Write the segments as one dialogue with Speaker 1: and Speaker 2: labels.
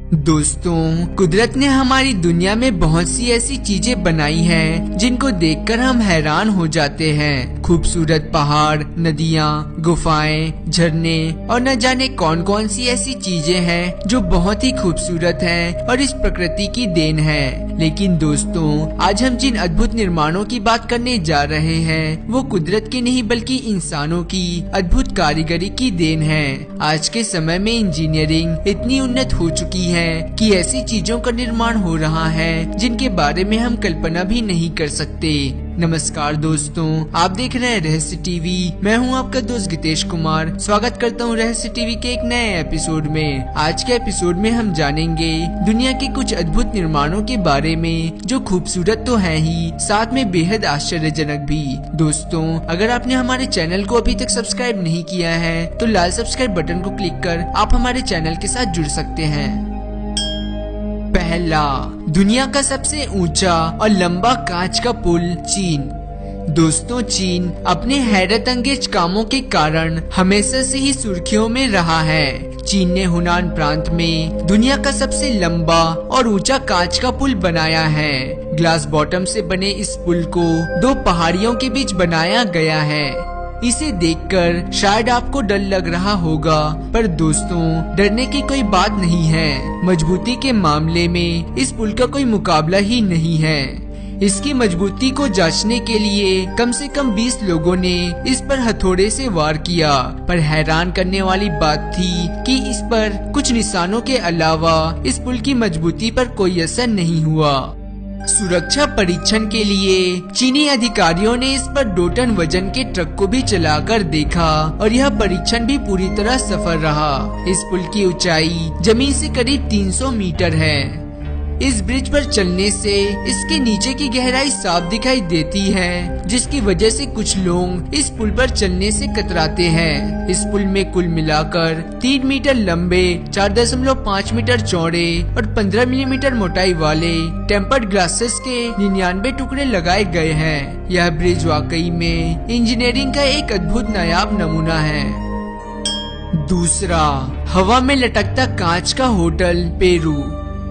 Speaker 1: दोस्तों, कुदरत ने हमारी दुनिया में बहुत सी ऐसी चीजें बनाई हैं जिनको देखकर हम हैरान हो जाते हैं। खूबसूरत पहाड़, नदियाँ, गुफाएं, झरने और न जाने कौन कौन सी ऐसी चीजें हैं जो बहुत ही खूबसूरत हैं और इस प्रकृति की देन है। लेकिन दोस्तों, आज हम जिन अद्भुत निर्माणों की बात करने जा रहे हैं वो कुदरत की नहीं बल्कि इंसानों की अद्भुत कारीगरी की देन है। आज के समय में इंजीनियरिंग इतनी उन्नत हो चुकी है कि ऐसी चीजों का निर्माण हो रहा है जिनके बारे में हम कल्पना भी नहीं कर सकते। नमस्कार दोस्तों, आप देख रहे हैं रहस्य टीवी। मैं हूं आपका दोस्त गितेश कुमार। स्वागत करता हूं रहस्य टीवी के एक नए एपिसोड में। आज के एपिसोड में हम जानेंगे दुनिया के कुछ अद्भुत निर्माणों के बारे में जो खूबसूरत तो है ही, साथ में बेहद आश्चर्यजनक भी। दोस्तों, अगर आपने हमारे चैनल को अभी तक सब्सक्राइब नहीं किया है तो लाल सब्सक्राइब बटन को क्लिक कर आप हमारे चैनल के साथ जुड़ सकते हैं। पहला, दुनिया का सबसे ऊंचा और लंबा कांच का पुल, चीन। दोस्तों, चीन अपने हैरत अंगेज कामों के कारण हमेशा से ही सुर्खियों में रहा है। चीन ने हुनान प्रांत में दुनिया का सबसे लंबा और ऊंचा कांच का पुल बनाया है। ग्लास बॉटम से बने इस पुल को दो पहाड़ियों के बीच बनाया गया है। इसे देखकर शायद आपको डर लग रहा होगा, पर दोस्तों, डरने की कोई बात नहीं है। मजबूती के मामले में इस पुल का कोई मुकाबला ही नहीं है। इसकी मजबूती को जांचने के लिए कम से कम 20 लोगों ने इस पर हथौड़े से वार किया, पर हैरान करने वाली बात थी कि इस पर कुछ निशानों के अलावा इस पुल की मजबूती पर कोई असर नहीं हुआ। सुरक्षा परीक्षण के लिए चीनी अधिकारियों ने इस पर 2 टन वजन के ट्रक को भी चलाकर देखा और यह परीक्षण भी पूरी तरह सफल रहा। इस पुल की ऊंचाई जमीन से करीब 300 मीटर है। इस ब्रिज पर चलने से इसके नीचे की गहराई साफ दिखाई देती है, जिसकी वजह से कुछ लोग इस पुल पर चलने से कतराते हैं। इस पुल में कुल मिलाकर 3 मीटर लंबे, 4.5 मीटर चौड़े और 15 मिलीमीटर मोटाई वाले टेम्पर्ड ग्लासेस के 99 टुकड़े लगाए गए हैं। यह ब्रिज वाकई में इंजीनियरिंग का एक अद्भुत नायाब नमूना है। दूसरा, हवा में लटकता कांच का होटल, पेरू।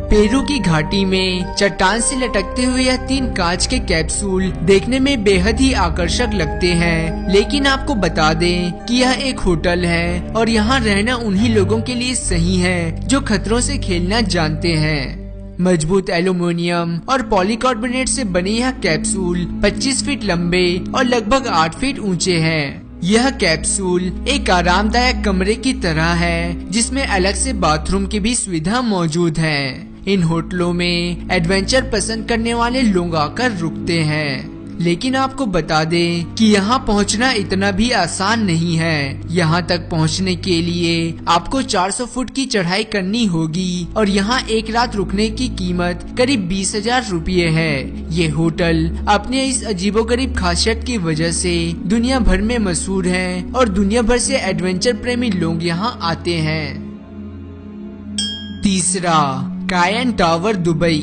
Speaker 1: पेरू की घाटी में चट्टान से लटकते हुए यह 3 कांच के कैप्सूल देखने में बेहद ही आकर्षक लगते हैं, लेकिन आपको बता दें कि यह एक होटल है और यहाँ रहना उन्हीं लोगों के लिए सही है जो खतरों से खेलना जानते हैं। मजबूत एल्युमिनियम और पॉलीकार्बोनेट से बने यह कैप्सूल 25 फीट लंबे और लगभग 8 फीट ऊंचे हैं। यह कैप्सूल एक आरामदायक कमरे की तरह है जिसमें अलग से बाथरूम की भी सुविधा मौजूद है। इन होटलों में एडवेंचर पसंद करने वाले लोग आकर रुकते हैं, लेकिन आपको बता दें कि यहाँ पहुँचना इतना भी आसान नहीं है। यहाँ तक पहुँचने के लिए आपको 400 फुट की चढ़ाई करनी होगी और यहाँ एक रात रुकने की कीमत करीब 20,000 रुपये है। ये होटल अपने इस अजीबोगरीब खासियत की वजह से दुनिया भर में मशहूर है और दुनिया भर से एडवेंचर प्रेमी लोग यहाँ आते हैं। तीसरा, कायन टावर, दुबई।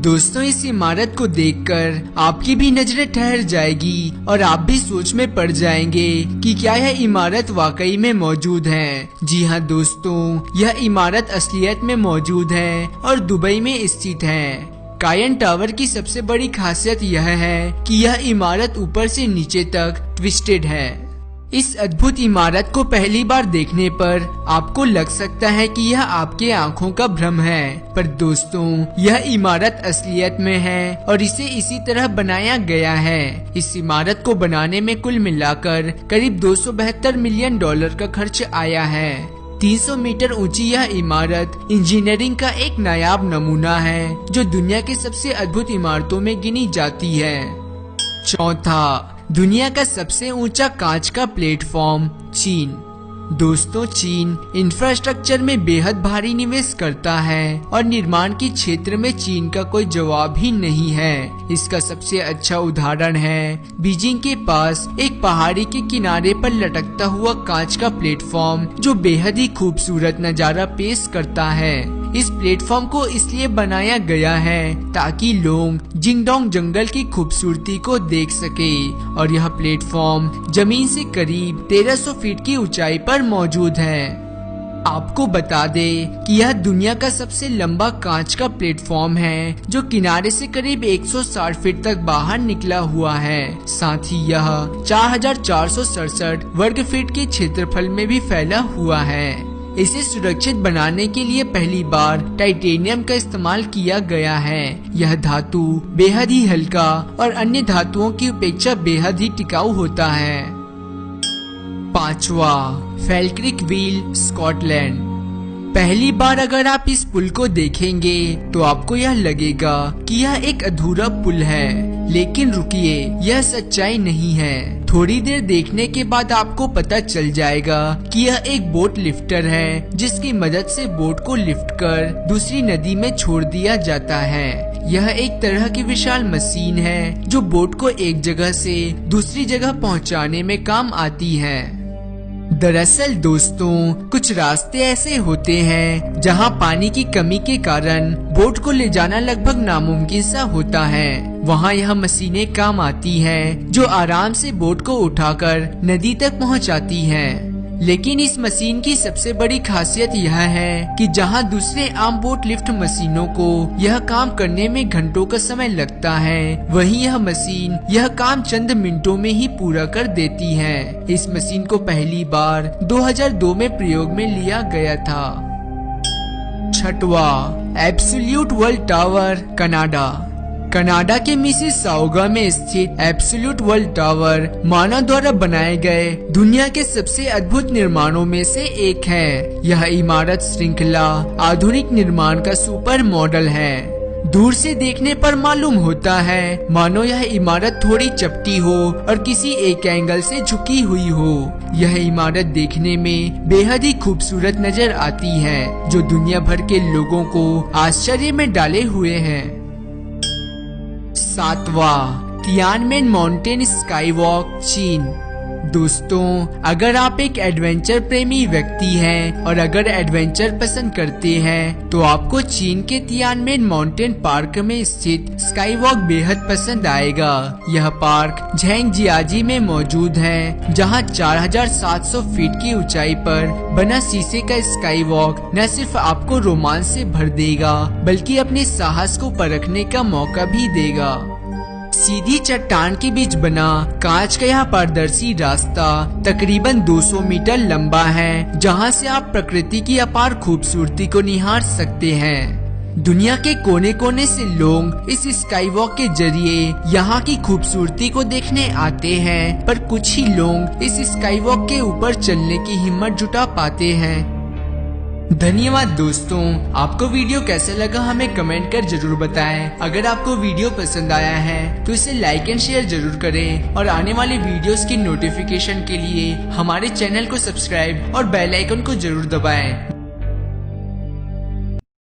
Speaker 1: दोस्तों, इस इमारत को देखकर आपकी भी नजरें ठहर जाएगी और आप भी सोच में पड़ जाएंगे कि क्या यह इमारत वाकई में मौजूद है। जी हाँ दोस्तों, यह इमारत असलियत में मौजूद है और दुबई में स्थित है। कायन टावर की सबसे बड़ी खासियत यह है कि यह इमारत ऊपर से नीचे तक ट्विस्टेड है। इस अद्भुत इमारत को पहली बार देखने पर आपको लग सकता है कि यह आपके आंखों का भ्रम है, पर दोस्तों, यह इमारत असलियत में है और इसे इसी तरह बनाया गया है। इस इमारत को बनाने में कुल मिलाकर करीब $272 मिलियन का खर्च आया है। 300 मीटर ऊंची यह इमारत इंजीनियरिंग का एक नायाब नमूना है जो दुनिया की सबसे अद्भुत इमारतों में गिनी जाती है। चौथा, दुनिया का सबसे ऊंचा कांच का प्लेटफॉर्म, चीन। दोस्तों, चीन इंफ्रास्ट्रक्चर में बेहद भारी निवेश करता है और निर्माण के क्षेत्र में चीन का कोई जवाब ही नहीं है। इसका सबसे अच्छा उदाहरण है बीजिंग के पास एक पहाड़ी के किनारे पर लटकता हुआ कांच का प्लेटफॉर्म जो बेहद ही खूबसूरत नजारा पेश करता है। इस प्लेटफॉर्म को इसलिए बनाया गया है ताकि लोग जिंगडोंग जंगल की खूबसूरती को देख सके और यह प्लेटफॉर्म जमीन से करीब 1300 फीट की ऊंचाई पर मौजूद है। आपको बता दे कि यह दुनिया का सबसे लंबा कांच का प्लेटफॉर्म है जो किनारे से करीब 160 फीट तक बाहर निकला हुआ है। साथ ही यह 4,467 वर्ग फीट के क्षेत्रफल में भी फैला हुआ है। इसे सुरक्षित बनाने के लिए पहली बार टाइटेनियम का इस्तेमाल किया गया है। यह धातु बेहद ही हल्का और अन्य धातुओं की अपेक्षा बेहद ही टिकाऊ होता है। 5वां, फैल्क्रिक व्हील, स्कॉटलैंड। पहली बार अगर आप इस पुल को देखेंगे तो आपको यह लगेगा कि यह एक अधूरा पुल है, लेकिन रुकिए, यह सच्चाई नहीं है। थोड़ी देर देखने के बाद आपको पता चल जाएगा कि यह एक बोट लिफ्टर है, जिसकी मदद से बोट को लिफ्ट कर दूसरी नदी में छोड़ दिया जाता है। यह एक तरह की विशाल मशीन है जो बोट को एक जगह से दूसरी जगह पहुंचाने में काम आती है। दरअसल दोस्तों, कुछ रास्ते ऐसे होते हैं जहां पानी की कमी के कारण बोट को ले जाना लगभग नामुमकिन सा होता है। वहां यह मशीनें काम आती हैं जो आराम से बोट को उठाकर नदी तक पहुंचाती हैं। लेकिन इस मशीन की सबसे बड़ी खासियत यह है कि जहां दूसरे आम बोट लिफ्ट मशीनों को यह काम करने में घंटों का समय लगता है, वहीं यह मशीन यह काम चंद मिनटों में ही पूरा कर देती है। इस मशीन को पहली बार 2002 में प्रयोग में लिया गया था। 6वां, Absolute World Tower, Canada. Canada के मिसिसाउगा में स्थित एब्सोल्यूट वर्ल्ड टावर मानव द्वारा बनाए गए दुनिया के सबसे अद्भुत निर्माणों में से एक है। यह इमारत श्रृंखला आधुनिक निर्माण का सुपर मॉडल है। दूर से देखने पर मालूम होता है मानो यह इमारत थोड़ी चपटी हो और किसी एक एंगल से झुकी हुई हो। यह इमारत देखने में बेहद ही खूबसूरत नजर आती है, जो दुनिया भर के लोगों को आश्चर्य में डाले हुए है। 7वां, तियानमेन माउंटेन स्काई वॉक, चीन। दोस्तों, अगर आप एक एडवेंचर प्रेमी व्यक्ति हैं और अगर एडवेंचर पसंद करते हैं तो आपको चीन के तियानमेन माउंटेन पार्क में स्थित स्काई वॉक बेहद पसंद आएगा। यह पार्क झेंगजियाजी में मौजूद है, जहां 4,700 फीट की ऊंचाई पर बना शीशे का स्काई वॉक न सिर्फ आपको रोमांच से भर देगा बल्कि अपने साहस को परखने का मौका भी देगा। सीधी चट्टान के बीच बना कांच का यह पारदर्शी रास्ता तकरीबन 200 मीटर लंबा है, जहां से आप प्रकृति की अपार खूबसूरती को निहार सकते हैं। दुनिया के कोने कोने से लोग इस स्काई वॉक के जरिए यहाँ की खूबसूरती को देखने आते हैं, पर कुछ ही लोग इस स्काई वॉक के ऊपर चलने की हिम्मत जुटा पाते हैं। धन्यवाद दोस्तों, आपको वीडियो कैसा लगा हमें कमेंट कर जरूर बताएं। अगर आपको वीडियो पसंद आया है तो इसे लाइक एंड शेयर जरूर करें और आने वाले वीडियोस की नोटिफिकेशन के लिए हमारे चैनल को सब्सक्राइब और बेल आइकन को जरूर दबाएं।